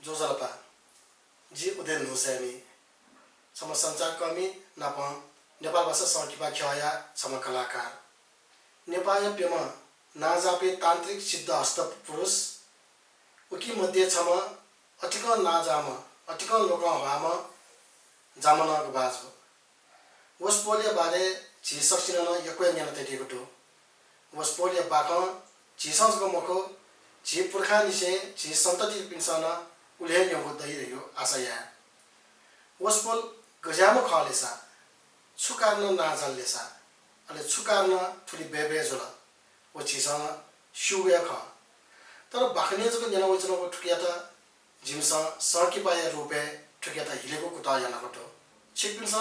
जोजलपा जी उदय नुसेमी some सञ्चारकर्मी नाप नेपाल भाषा सकिपा खया some कलाकार नेपाल पेम नाजापे तान्त्रिक सिद्ध हस्त पुरुष उकी मध्ये छम अटिक नाजाम अटिक लोक हवाम जामनक बाजो वसपोले बारे छि सक्सिन यक्वे न्यान तेटिको टो वसपोले बाख छिसंसको मखो छि पुर्खा निसे छि सन्तति पिन्सन उले न्यगो दैरयो आशया वसपोल गजाम खलेसा छुकार्न नाजल्लेसा अले छुकार्न थुली बेबेजोला व छिसन शुवे ख तर बाखनेजको न्यान वचनको ठुकिया त जिमस सर्किपाय रुपे ठुकिया त हिलेको कुता यानाको छिपिन्स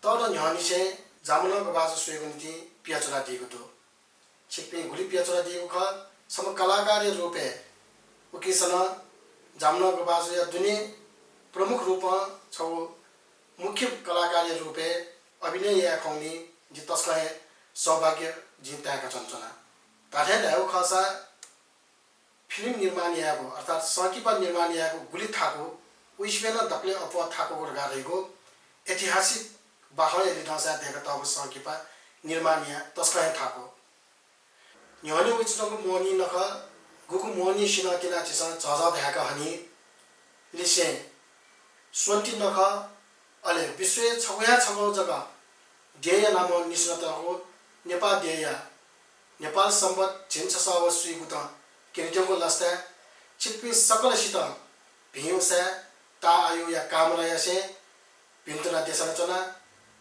तर न्यानिसे जामनक बाजो सुएको नीति पियाचोला दिएको तो छिप्पी गुली पियाचोला दिएको ख सम कलाकार रूपे उकिसन जामनक बाजो या दुने प्रमुख रूप छौ मुख्य कलाकार रूपे अभिनय या खौनी जि तस्कहे सौभाग्य जिताएका चञ्चना ताथे दाउ खसा फिल्म निर्माण याको अर्थात सकिपा निर्माण याको गुली थाको उइसमेन दक्ले अपवा थाको गरेको ऐतिहासिक बाखय लिदासा देगा तब सकिपा निर्माण या तस्कहे थाको न्यानी उचनको मोनी नख गुकु मोनी सिना किना चिसा झझ धाका हनी लिसे स्वन्ति नख अले विश्व छगया छगौ जगा देय नाम निस्नतको नेपाल देय नेपाल सम्बत झिन्छ सव सुइगुत किरिजको लस्ता छिप्पी सकलसित भिउसा ता आयु या कामना यासे भिन्तुना देशना चना